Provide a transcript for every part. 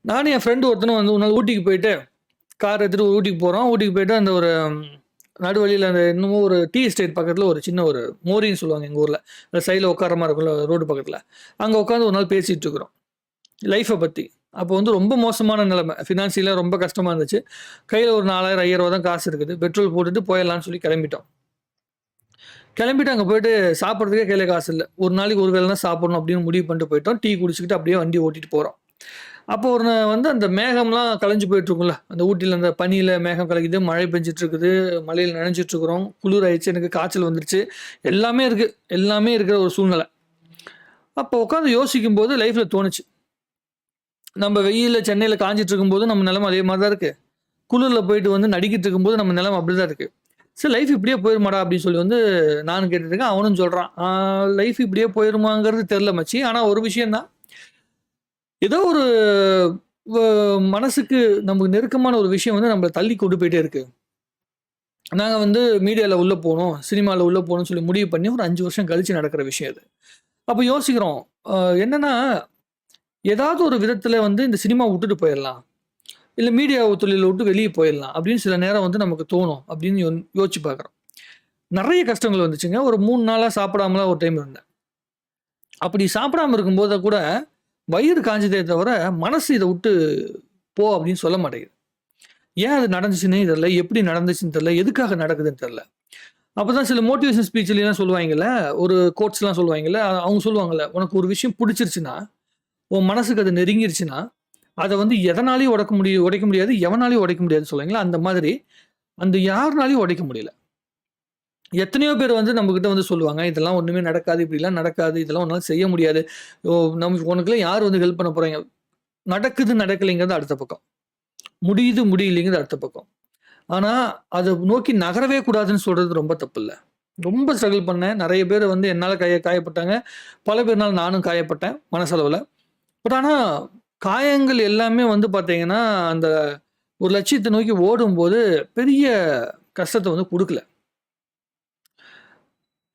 நானும் என் ஃப்ரெண்டு ஒருத்தனும் வந்து ஒரு நாள் ஊட்டிக்கு போயிட்டு கார் எடுத்துட்டு ஊட்டிக்கு போகிறோம். ஊட்டிக்கு போயிட்டு அந்த ஒரு நடுவழியில் அந்த இன்னமும் ஒரு டீ எஸ்டேட் பக்கத்தில் ஒரு சின்ன ஒரு மோரின்னு சொல்லுவாங்க எங்கள் ஊரில். அந்த சைடில் உட்கார மாதிரி இருக்கும்ல ரோடு பக்கத்தில். அங்கே உட்காந்து ஒரு நாள் பேசிகிட்டு இருக்கிறோம் லைஃப்பை பற்றி. அப்போ வந்து ரொம்ப மோசமான நிலைமை, ஃபினான்ஷியலாக ரொம்ப கஷ்டமாக இருந்துச்சு. கையில் ஒரு 4000 5000 தான் காசு இருக்குது. பெட்ரோல் போட்டுட்டு போயிடலான்னு சொல்லி கிளம்பிட்டோம். கிளம்பிட்டு அங்கே போயிட்டு சாப்பிட்றதுக்கே கையில் காசு இல்லை. ஒரு நாளைக்கு ஒரு வேளை தான் சாப்பிடணும் அப்படின்னு முடிவு பண்ணிட்டு போயிட்டோம். டீ குடிச்சிக்கிட்டு அப்படியே வண்டி ஓட்டிட்டு போகிறோம். அப்போ ஒரு வந்து அந்த மேகம்லாம் கலைஞ்சு போயிட்டுருக்கும்ல, அந்த ஊட்டியில் அந்த பனியில் மேகம் கலைக்குது, மழை பெஞ்சிட்டு இருக்குது, மழையில் நனைஞ்சிட்டு இருக்கிறோம், குளிர் ஆயிடுச்சு, எனக்கு காய்ச்சல் வந்துருச்சு, எல்லாமே இருக்குது, எல்லாமே இருக்கிற ஒரு சூழ்நிலை. அப்போ உட்காந்து யோசிக்கும் போது லைஃப்பில் தோணுச்சு, நம்ம வெயிலில் சென்னையில் காஞ்சிட்டு இருக்கும்போது நம்ம நிலமை அதே மாதிரி தான் இருக்குது, குளிரில் போயிட்டு வந்து நடிக்கிட்டு இருக்கும்போது நம்ம நிலமை அப்படி தான் இருக்குது. சரி லைஃப் இப்படியே போயிருமாடா அப்படின்னு சொல்லி வந்து நானும் கேட்டுருக்கேன். அவனும் சொல்கிறான், லைஃப் இப்படியே போயிருமாங்கிறது தெரில மச்சி. ஆனால் ஒரு விஷயந்தான், ஏதோ ஒரு மனசுக்கு நமக்கு நெருக்கமான ஒரு விஷயம் வந்து நம்மளை தள்ளி கொண்டு போயிட்டே இருக்கு. நாங்கள் வந்து மீடியாவில் உள்ளே போகணும், சினிமாவில் உள்ளே போகணும்னு சொல்லி முடிவு பண்ணி ஒரு 5 வருஷம் கழிச்சு நடக்கிற விஷயம் அது. அப்போ யோசிக்கிறோம், என்னன்னா ஏதாவது ஒரு விதத்தில் வந்து இந்த சினிமா விட்டுட்டு போயிடலாம், இல்லை மீடியா தொழிலை விட்டு வெளியே போயிடலாம் அப்படின்னு சில நேரம் வந்து நமக்கு தோணும் அப்படின்னு யோசிச்சு பார்க்குறோம். நிறைய கஷ்டங்கள் வந்துச்சுங்க. ஒரு 3 நாளாக சாப்பிடாமலாம் ஒரு டைம் இருந்தேன். அப்படி சாப்பிடாம இருக்கும்போது கூட வயிறு காஞ்சதே தவிர மனசு இதை விட்டு போ அப்படின்னு சொல்ல மாட்டேங்குது. ஏன் அது நடந்துச்சுன்னே தெரியல, எப்படி நடந்துச்சுன்னு தெரியல, எதுக்காக நடக்குதுன்னு தெரியல. அப்போதான் சில மோட்டிவேஷன் ஸ்பீச்லாம் சொல்லுவாங்கல்ல, ஒரு கோட்ஸ்லாம் சொல்லுவாங்கல்ல, அவங்க சொல்லுவாங்கல்ல, உனக்கு ஒரு விஷயம் பிடிச்சிருச்சுன்னா, உன் மனசுக்கு அது நெருங்கிருச்சுன்னா, அதை வந்து எதனாலையும் உடைக்க முடியாது, எவனாலையும் உடைக்க முடியாதுன்னு சொல்லுவாங்களா, அந்த மாதிரி அந்த யாருனாலையும் உடைக்க முடியல. எத்தனையோ பேர் வந்து நம்மகிட்ட வந்து சொல்லுவாங்க, இதெல்லாம் ஒன்றுமே நடக்காது, இப்படிலாம் நடக்காது, இதெல்லாம் உன்னால செய்ய முடியாது, உனக்குலாம் யார் வந்து ஹெல்ப் பண்ண போறாங்க. நடக்குது நடக்கலைங்கிறது அடுத்த பக்கம், முடியுது முடியலைங்கிறது அடுத்த பக்கம். ஆனால் அதை நோக்கி நகரவே கூடாதுன்னு சொல்றது ரொம்ப தப்பு இல்லை. ரொம்ப ஸ்ட்ரகிள் பண்ணேன். நிறைய பேர் வந்து என்னால் காயப்பட்டாங்க, பல பேர்னால நானும் காயப்பட்டேன் மனசளவில். பட் ஆனால் காயங்கள் எல்லாமே வந்து பார்த்தீங்கன்னா அந்த ஒரு லட்சியத்தை நோக்கி ஓடும்போது பெரிய கஷ்டத்தை வந்து கொடுக்கல.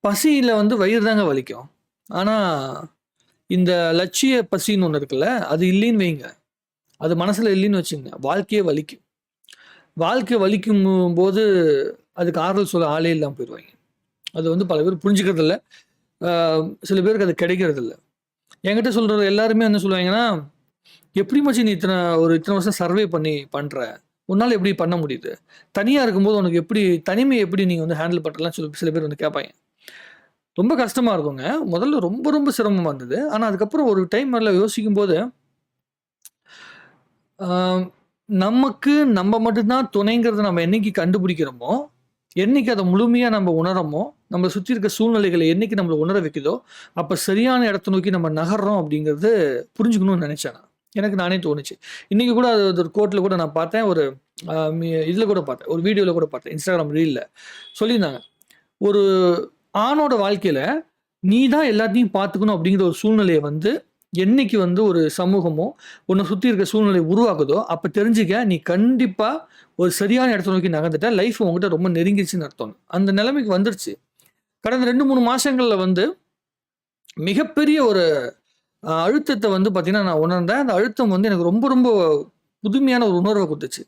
பசியில் வந்து வயிறு தாங்க வலிக்கும். ஆனால் இந்த லட்சிய பசின்னு ஒன்று இருக்குல்ல, அது இல்லைன்னு வைங்க, அது மனசில் இல்லைன்னு வச்சுங்க, வாழ்க்கையே வலிக்கும். வாழ்க்கை வலிக்கும் போது அதுக்கு ஆறுதல் சொல்ல ஆளே இல்லாமல் போயிடுவாங்க. அது வந்து பல பேர் புரிஞ்சுக்கிறது இல்லை, சில பேருக்கு அது கிடைக்கிறது இல்லை. என்கிட்ட சொல்கிற எல்லாருமே என்ன சொல்லுவாங்கன்னா, எப்படி மச்சி நீ இத்தனை வருஷம் சர்வே பண்ணி பண்ணுற, உன்னால் எப்படி பண்ண முடியுது, தனியாக இருக்கும்போது உனக்கு எப்படி தனிமையை எப்படி நீங்கள் வந்து ஹேண்டில் பண்ணுறலாம் சொல்லி சில பேர் வந்து கேட்பாங்க. ரொம்ப கஷ்டமாக இருக்குங்க. முதல்ல ரொம்ப ரொம்ப சிரமமாக இருந்தது. ஆனால் அதுக்கப்புறம் ஒரு டைம் அதில் யோசிக்கும் போது, நமக்கு நம்ம மட்டும்தான் துணைங்கிறத நம்ம என்னைக்கு கண்டுபிடிக்கிறோமோ, என்னைக்கு அதை முழுமையாக நம்ம உணரமோ, நம்மளை சுற்றி இருக்க சூழ்நிலைகளை என்னைக்கு நம்மளை உணர வைக்குதோ, அப்போ சரியான இடத்த நோக்கி நம்ம நகர்றோம் அப்படிங்கிறது புரிஞ்சுக்கணும்னு நினச்சேன் நான். எனக்கு நானே தோணுச்சு. இன்றைக்கி கூட அது ஒரு கோர்ட்டில் கூட நான் பார்த்தேன், ஒரு இதில் கூட பார்த்தேன், ஒரு வீடியோவில் கூட பார்த்தேன், இன்ஸ்டாகிராம் ரீலில் சொல்லியிருந்தாங்க, ஒரு ஆணோட வாழ்க்கையில் நீ தான் எல்லாத்தையும் பார்த்துக்கணும் அப்படிங்கிற ஒரு சூழ்நிலையை வந்து என்னைக்கு வந்து ஒரு சமூகமோ உன்னை சுற்றி இருக்க சூழ்நிலை உருவாக்குதோ, அப்போ தெரிஞ்சுக்க நீ கண்டிப்பாக ஒரு சரியான இடத்த நோக்கி நகர்ந்துட்ட, லைஃப் உங்ககிட்ட ரொம்ப நெருங்கிடுச்சுன்னு அர்த்தம். அந்த நிலைமைக்கு வந்துருச்சு. கடந்த 2-3 மாதங்களில் வந்து மிகப்பெரிய ஒரு அழுத்தத்தை வந்து பார்த்தீங்கன்னா நான் உணர்ந்தேன். அந்த அழுத்தம் வந்து எனக்கு ரொம்ப ரொம்ப புதுமையான ஒரு உணர்வை கொடுத்துச்சு.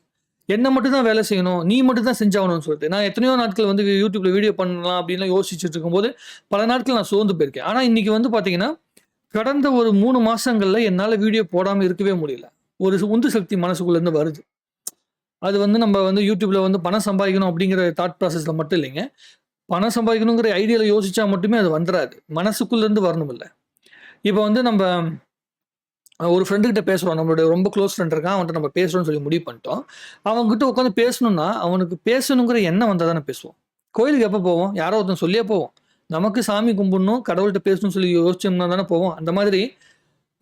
என்ன மட்டும் தான் வேலை செய்யணும், நீ மட்டும் தான் செஞ்சாகணும்னு சொல்லிட்டு. நான் எத்தனையோ நாட்கள் வந்து யூடியூப்ல வீடியோ பண்ணலாம் அப்படின்லாம் யோசிச்சுட்டு இருக்கும்போது பல நாட்கள் நான் சோர்ந்து போயிருக்கேன். ஆனால் இன்னைக்கு வந்து பார்த்தீங்கன்னா கடந்த ஒரு 3 மாசங்கள்ல என்னால் வீடியோ போடாமல் இருக்கவே முடியல. ஒரு உந்து சக்தி மனசுக்குள்ளேருந்து வருது. அது வந்து நம்ம வந்து யூடியூப்ல வந்து பணம் சம்பாதிக்கணும் அப்படிங்கிற தாட் ப்ராசஸ்ல மட்டும் இல்லைங்க. பணம் சம்பாதிக்கணுங்கிற ஐடியாவில் யோசிச்சா மட்டுமே அது வந்துடாது, மனசுக்குள்ளேருந்து வரணும் இல்லை. இப்போ வந்து நம்ம ஒரு ஃப்ரெண்டுக்கிட்ட பேசுகிறோம், நம்மளுடைய ரொம்ப க்ளோஸ் ஃப்ரெண்ட் இருக்கான், அவன்கிட்ட நம்ம பேசுகிறோம்னு சொல்லி முடிவு பண்ணிட்டோம். அவங்ககிட்ட உட்காந்து பேசணும்னா அவனுக்கு பேசணுங்கிற எண்ணம் வந்தால் தானே பேசுவோம். கோயிலுக்கு எப்போ போவோம், யாரோ ஒருத்தன் சொல்லியே போவோம். நமக்கு சாமி கும்பிடணும், கடவுள்கிட்ட பேசணும்னு சொல்லி யோசிச்சோம்னா தானே போவோம். அந்த மாதிரி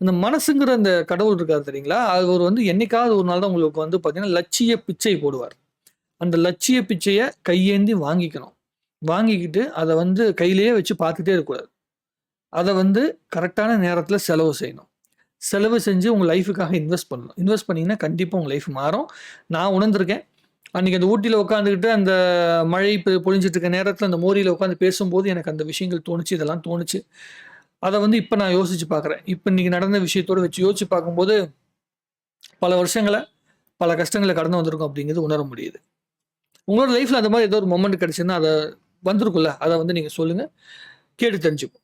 இந்த மனசுங்கிற அந்த கடவுள் இருக்காரு தெரியுங்களா, அது ஒரு வந்து என்னைக்காவது ஒரு நாள் தான் உங்களுக்கு வந்து பார்த்தீங்கன்னா லட்சிய பிச்சை போடுவார். அந்த லட்சிய பிச்சையை கையேந்தி வாங்கிக்கணும். வாங்கிக்கிட்டு அதை வந்து கையிலேயே வச்சு பார்த்துட்டே இருக்கக்கூடாது. அதை வந்து கரெக்டான நேரத்தில் செலவு செய்யணும். செலவு செஞ்சு உங்கள் லைஃபுக்காக இன்வெஸ்ட் பண்ணணும். இன்வெஸ்ட் பண்ணிங்கன்னா கண்டிப்பாக உங்கள் லைஃப் மாறும். நான் உணர்ந்திருக்கேன். அன்றைக்கி அந்த ஊட்டியில் உட்காந்துக்கிட்டு அந்த மழை பொழிஞ்சிட்டு இருக்க நேரத்தில் அந்த மோரியில் உட்காந்து பேசும்போது எனக்கு அந்த விஷயங்கள் தோணுச்சு, இதெல்லாம் தோணுச்சு. அதை வந்து இப்போ நான் யோசித்து பார்க்குறேன். இப்போ இன்றைக்கி நடந்த விஷயத்தோடு வச்சு யோசித்து பார்க்கும்போது பல வருஷங்கள, பல கஷ்டங்கள கடந்து வந்திருக்கோம் அப்படிங்கிறது உணர முடியுது. உங்களோட லைஃப்ல அந்த மாரி ஏதோ ஒரு மொமெண்ட் கிடைச்சுதுன்னா, அத வந்திருக்கும்ல. அத வந்து நீங்க சொல்லுங்க. கேட்டு தெரிஞ்சுப்போம்.